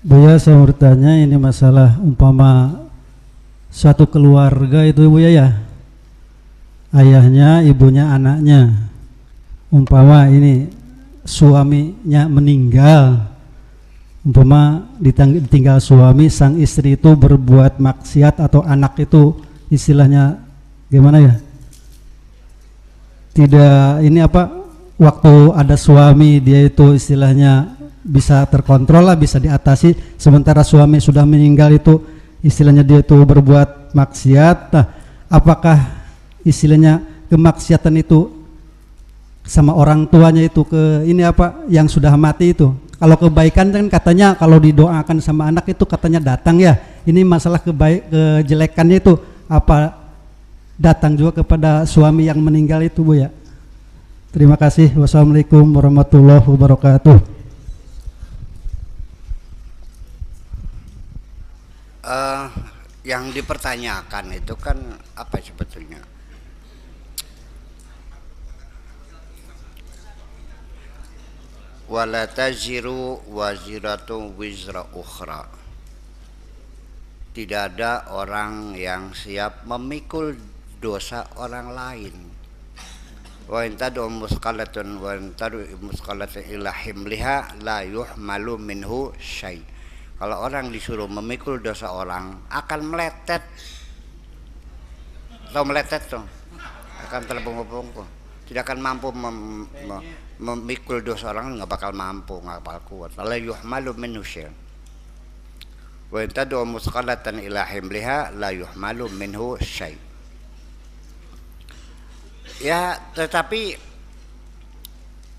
Buya, saya mau bertanya, ini masalah umpama suatu keluarga itu Buya ya, ayahnya, ibunya, anaknya, umpama ini suaminya meninggal, umpama ditinggal suami, sang istri itu berbuat maksiat atau anak itu istilahnya gimana ya, tidak ini apa, waktu ada suami dia itu istilahnya bisa terkontrol lah, bisa diatasi, sementara suami sudah meninggal itu istilahnya dia itu berbuat maksiat. Nah, apakah istilahnya kemaksiatan itu sama orang tuanya itu ke ini apa yang sudah mati itu, kalau kebaikan kan katanya kalau didoakan sama anak itu katanya datang ya, ini masalah kejelekannya itu apa datang juga kepada suami yang meninggal itu Bu ya. Terima kasih. Wassalamualaikum warahmatullahi wabarakatuh. Yang dipertanyakan itu kan apa sebetulnya? Wala taziru waziratu wizra ukhra. Tidak ada orang yang siap memikul dosa orang lain. Wa in tad'u musqalatun wa in tad'u musqalatun ila himliha la yuhmalu minhu syai'. Kalau orang disuruh memikul dosa orang akan meletet, atau meletet tuh, akan terbungkuk-bungkuk, tidak akan mampu memikul dosa orang, nggak bakal mampu, nggak bakal kuat. La yuhmalu minhu syai'. Wa in tad'u musqalatan ila himliha la yuhmalu minhu syai'. Ya, tetapi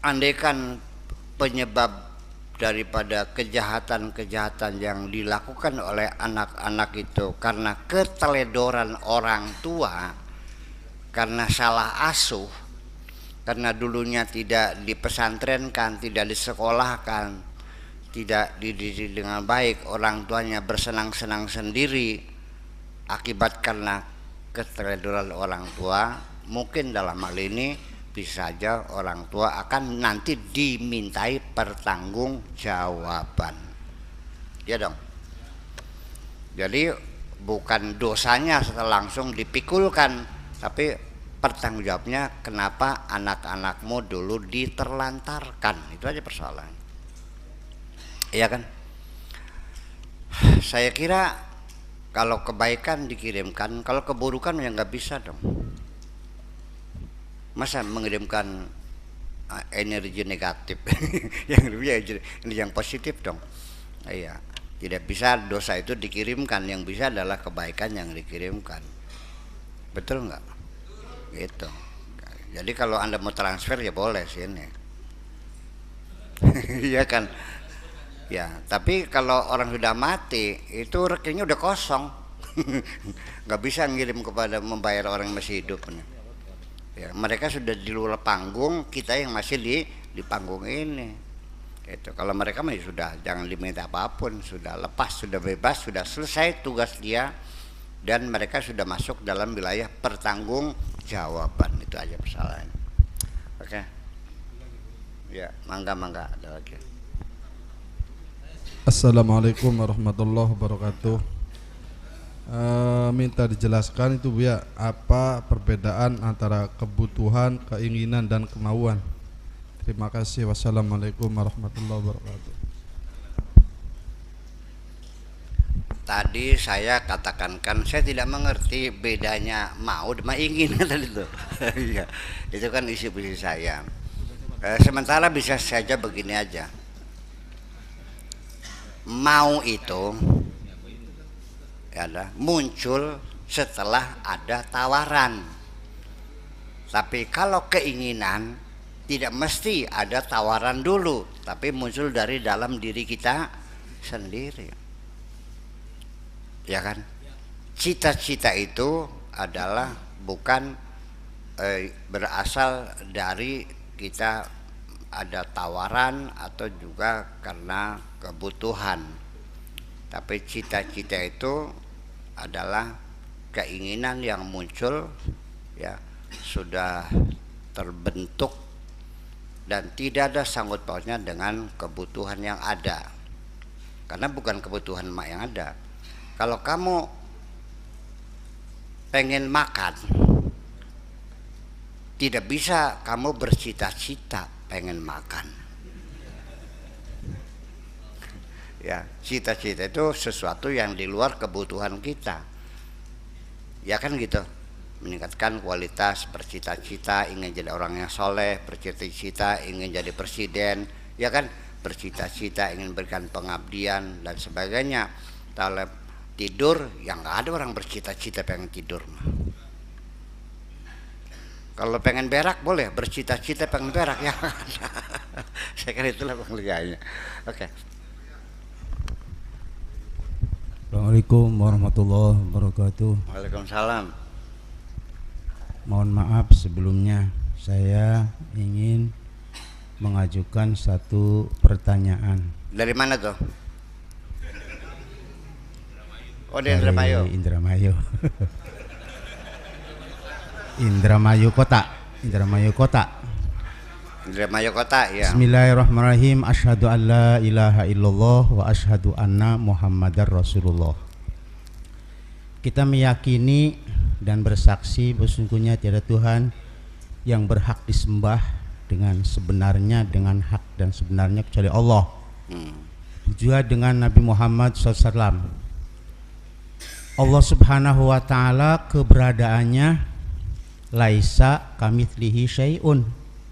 andaikan penyebab daripada kejahatan-kejahatan yang dilakukan oleh anak-anak itu karena keteledoran orang tua, karena salah asuh, karena dulunya tidak dipesantrenkan, tidak disekolahkan, tidak dididik dengan baik, orang tuanya bersenang-senang sendiri akibat karena keteledoran orang tua, mungkin dalam hal ini bisa saja orang tua akan nanti dimintai pertanggungjawaban. Ya dong. Jadi bukan dosanya langsung dipikulkan, tapi pertanggungjawabnya kenapa anak-anakmu dulu diterlantarkan. Itu aja persoalan. Iya kan? Saya kira kalau kebaikan dikirimkan, kalau keburukan ya nggak bisa dong. Masa mengirimkan energi negatif yang positif dong. Iya, tidak bisa dosa itu dikirimkan, yang bisa adalah kebaikan yang dikirimkan. Betul nggak? Gitu. Jadi kalau Anda mau transfer ya boleh sini. Iya kan? Ya, tapi kalau orang sudah mati itu rekeningnya udah kosong. Nggak bisa ngirim kepada membayar orang yang masih hidup. Ya, mereka sudah di luar panggung, kita yang masih di panggung ini. Itu kalau mereka mah sudah jangan diminta apapun, sudah lepas, sudah bebas, sudah selesai tugas dia, dan mereka sudah masuk dalam wilayah pertanggungjawaban. Itu aja persoalannya. Oke. Ya, mangga ada lagi. Assalamualaikum warahmatullahi wabarakatuh. Minta dijelaskan itu Bu ya, apa perbedaan antara kebutuhan, keinginan dan kemauan. Terima kasih. Wassalamualaikum warahmatullahi wabarakatuh. Tadi saya katakan kan saya tidak mengerti bedanya mau sama ingin tadi itu. Iya, itu kan isi puisi saya. Sementara bisa saja begini aja. Mau itu adalah muncul setelah ada tawaran. Tapi kalau keinginan tidak mesti ada tawaran dulu, tapi muncul dari dalam diri kita sendiri. Ya kan? Cita-cita itu adalah bukan berasal dari kita ada tawaran atau juga karena kebutuhan. Tapi cita-cita itu adalah keinginan yang muncul, ya, sudah terbentuk dan tidak ada sangkut pautnya dengan kebutuhan yang ada. karena bukan kebutuhan emak yang ada. Kalau kamu pengen makan, tidak bisa kamu bercita-cita pengen makan. Ya, cita-cita itu sesuatu yang di luar kebutuhan kita. Ya kan gitu. Meningkatkan kualitas, bercita-cita ingin jadi orang yang soleh, bercita-cita ingin jadi presiden, ya kan, bercita-cita ingin berikan pengabdian dan sebagainya. Kalau tidur, ya nggak ada orang bercita-cita pengen tidur mah. Kalau pengen berak boleh, bercita-cita pengen berak ya. Saya kira itulah pengertiannya. Oke. Assalamualaikum warahmatullahi wabarakatuh. Waalaikumsalam. Mohon maaf sebelumnya, saya ingin mengajukan satu pertanyaan. Dari mana tuh? Oh, dari Indramayu. Indramayu. Indramayu Kota. Indramayu Kota. Indramayu Kota, ya. Bismillahirrahmanirrahim. Asyhadu an la ilaha illallah wa asyhadu anna Muhammadar Rasulullah. Kita meyakini dan bersaksi bahwa sesungguhnya tiada Tuhan yang berhak disembah dengan sebenarnya, dengan hak dan sebenarnya kecuali Allah. Juga dengan Nabi Muhammad SAW. Allah Subhanahu wa Ta'ala keberadaannya laisa kamitslihi syai'un.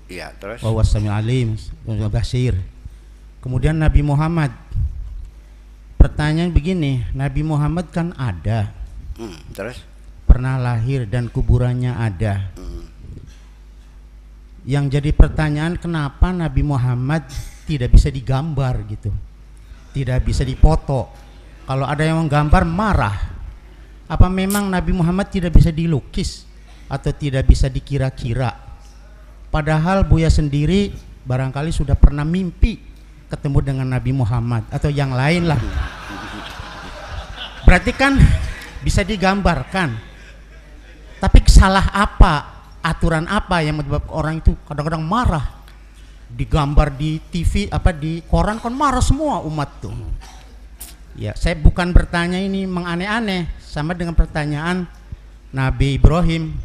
Iya, terus. Wa huwas samiul alim wa basir. Kemudian Nabi Muhammad. Pertanyaan begini, Nabi Muhammad kan ada. Terus? Pernah lahir dan kuburannya ada. Yang jadi pertanyaan, kenapa Nabi Muhammad tidak bisa digambar gitu, tidak bisa dipoto? Kalau ada yang menggambar marah. Apa memang Nabi Muhammad tidak bisa dilukis atau tidak bisa dikira-kira? Padahal Buya sendiri barangkali sudah pernah mimpi ketemu dengan Nabi Muhammad atau yang lain lah. Berarti kan bisa digambarkan. Tapi salah apa, aturan apa yang menyebabkan orang itu kadang-kadang marah? Digambar di TV, apa di koran kan marah semua umat tuh. Ya, saya bukan bertanya ini menganeh-aneh, sama dengan pertanyaan Nabi Ibrahim.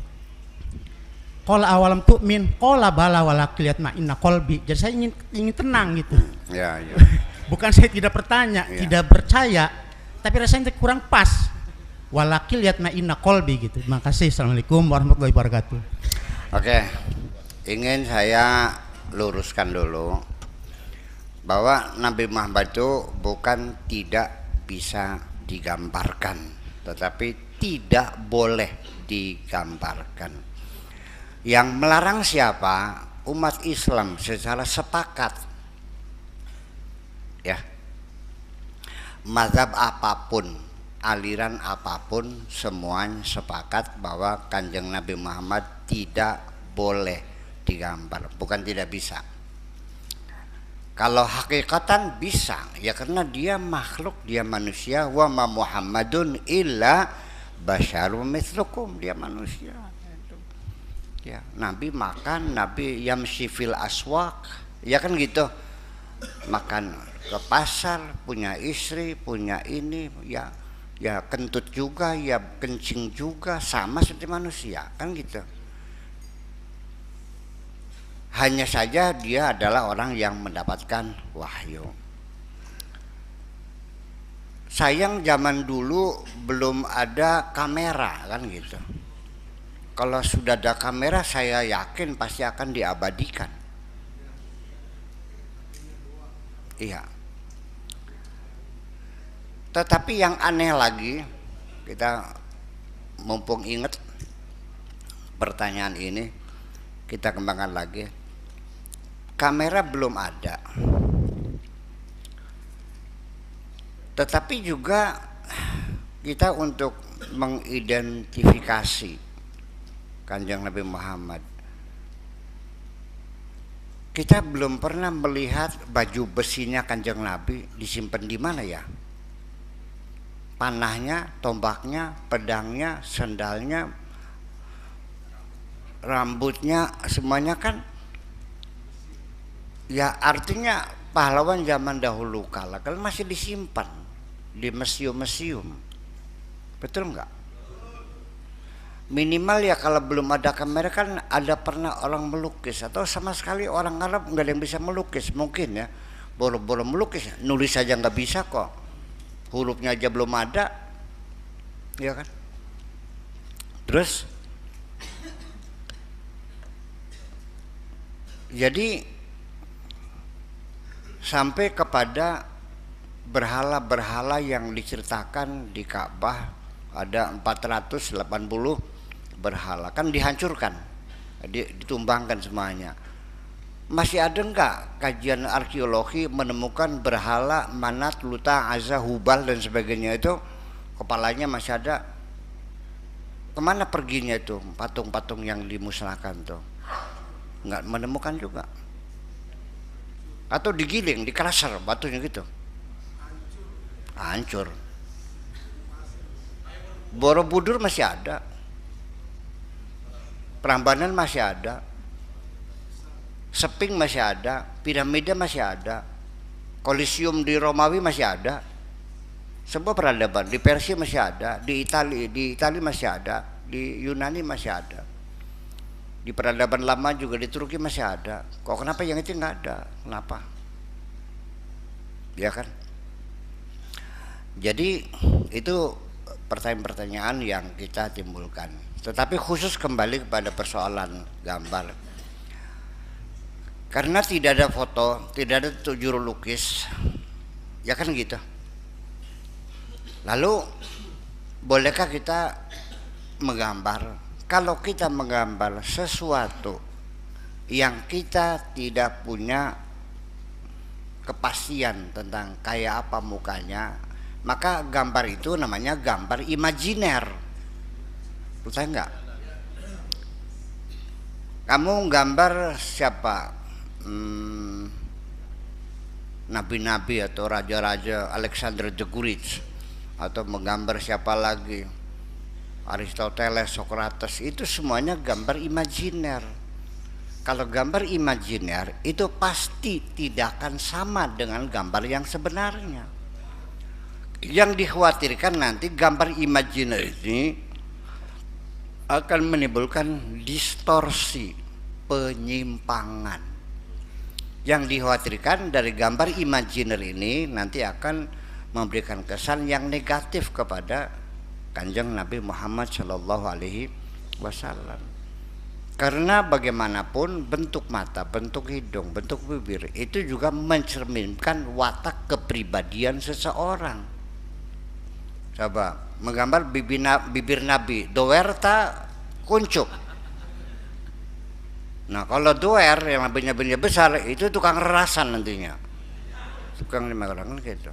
Qala awalam tu'min, qala bala walakin yatma'inna qalbi. Jadi saya ingin tenang gitu. Ya, ya. Bukan saya tidak bertanya, Ya. tidak percaya, tapi rasanya kurang pas. Walakil yatma'inna qalbi gitu. Terima kasih. Assalamualaikum warahmatullahi wabarakatuh. Oke, ingin saya luruskan dulu bahwa Nabi Muhammad itu bukan tidak bisa digambarkan, tetapi tidak boleh digambarkan. Yang melarang siapa? Umat Islam secara sepakat. Ya. Mazhab apapun, aliran apapun, semuanya sepakat bahwa Kanjeng Nabi Muhammad tidak boleh digambar, bukan tidak bisa. Kalau hakikatan bisa, ya karena dia makhluk, dia manusia. Wa ma Muhammadun illa basyarum mitslukum, dia manusia. Ya, Nabi makan, Nabi yamshi fil aswaq, ya kan gitu. Makan ke pasar, punya istri, punya ini, ya kentut juga, ya kencing juga, sama seperti manusia, kan gitu. Hanya saja dia adalah orang yang mendapatkan wahyu. Sayang zaman dulu belum ada kamera, kan gitu. Kalau sudah ada kamera, saya yakin pasti akan diabadikan. Iya. Tetapi yang aneh lagi, kita mumpung ingat pertanyaan ini, kita kembangkan lagi. Kamera belum ada, tetapi juga kita untuk mengidentifikasi Kanjeng Nabi Muhammad, kita belum pernah melihat baju besinya Kanjeng Nabi disimpan di mana ya? Panahnya, tombaknya, pedangnya, sendalnya, rambutnya, semuanya kan ya artinya pahlawan zaman dahulu kala kan masih disimpan di museum-museum, betul nggak? Minimal ya kalau belum ada kamera kan ada pernah orang melukis, atau sama sekali orang Arab nggak ada yang bisa melukis mungkin ya, boro-boro melukis, nulis saja nggak bisa kok, hurufnya aja belum ada, ya kan? Terus jadi sampai kepada berhala-berhala yang diceritakan di Ka'bah, ada 480 berhala kan dihancurkan, ditumbangkan semuanya. Masih ada enggak kajian arkeologi menemukan berhala Manat, Luta, Azza, Hubal dan sebagainya itu kepalanya masih ada? Kemana perginya itu patung-patung yang dimusnahkan tuh? Enggak menemukan juga. Atau digiling, dikeraser batunya gitu, hancur. Borobudur masih ada, Prambanan masih ada, Seping masih ada, piramida masih ada, Kolisium di Romawi masih ada, semua peradaban. Di Persia masih ada, di Italia masih ada, di Yunani masih ada, di peradaban lama juga di Turki masih ada. Kok kenapa yang itu nggak ada? Kenapa? Ya kan? Jadi itu pertanyaan-pertanyaan yang kita timbulkan. Tetapi khusus kembali kepada persoalan gambar, karena tidak ada foto, tidak ada juru lukis, ya kan gitu. Lalu bolehkah kita menggambar? Kalau kita menggambar sesuatu yang kita tidak punya kepastian tentang kayak apa mukanya, maka gambar itu namanya gambar imajiner. Percaya enggak? Kamu gambar siapa? Nabi-nabi atau raja-raja, Alexander the Great, atau menggambar siapa lagi, Aristoteles, Socrates, itu semuanya gambar imajiner. Kalau gambar imajiner itu pasti tidak akan sama dengan gambar yang sebenarnya. Yang dikhawatirkan nanti gambar imajiner ini akan menimbulkan distorsi, penyimpangan. Yang dikhawatirkan dari gambar imajiner ini nanti akan memberikan kesan yang negatif kepada Kanjeng Nabi Muhammad Shallallahu Alaihi Wasallam. Karena bagaimanapun bentuk mata, bentuk hidung, bentuk bibir itu juga mencerminkan watak kepribadian seseorang. Coba menggambar bibir Nabi, doerta kuncup. Nah kalau doer yang bibirnya besar itu tukang rerasan nantinya, tukang dimakan gitu.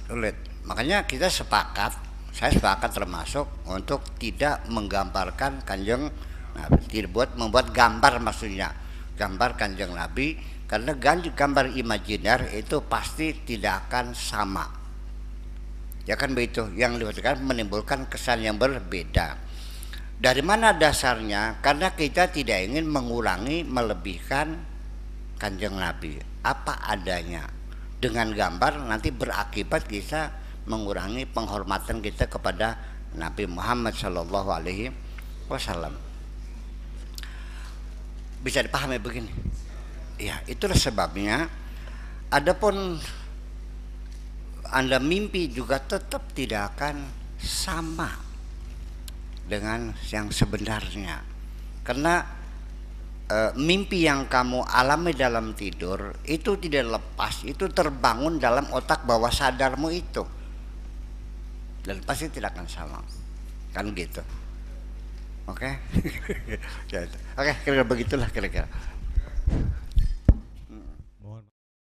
Sulit. Makanya kita sepakat, saya sepakat termasuk untuk tidak menggambarkan Kanjeng Nabi, tidak membuat gambar, maksudnya gambar Kanjeng Nabi, karena gambar imajiner itu pasti tidak akan sama. Ya kan begitu, yang dikatakan menimbulkan kesan yang berbeda. Dari mana dasarnya? Karena kita tidak ingin mengurangi, melebihkan Kanjeng Nabi apa adanya. Dengan gambar nanti berakibat kita mengurangi penghormatan kita kepada Nabi Muhammad Shallallahu Alaihi Wasallam. Bisa dipahami begini? Ya, itulah sebabnya. Adapun Anda mimpi juga tetap tidak akan sama dengan yang sebenarnya, karena mimpi yang kamu alami dalam tidur itu tidak lepas, itu terbangun dalam otak bawah sadarmu itu, dan pasti tidak akan sama, kan gitu. Oke? Oke, kira-kira begitulah kira-kira.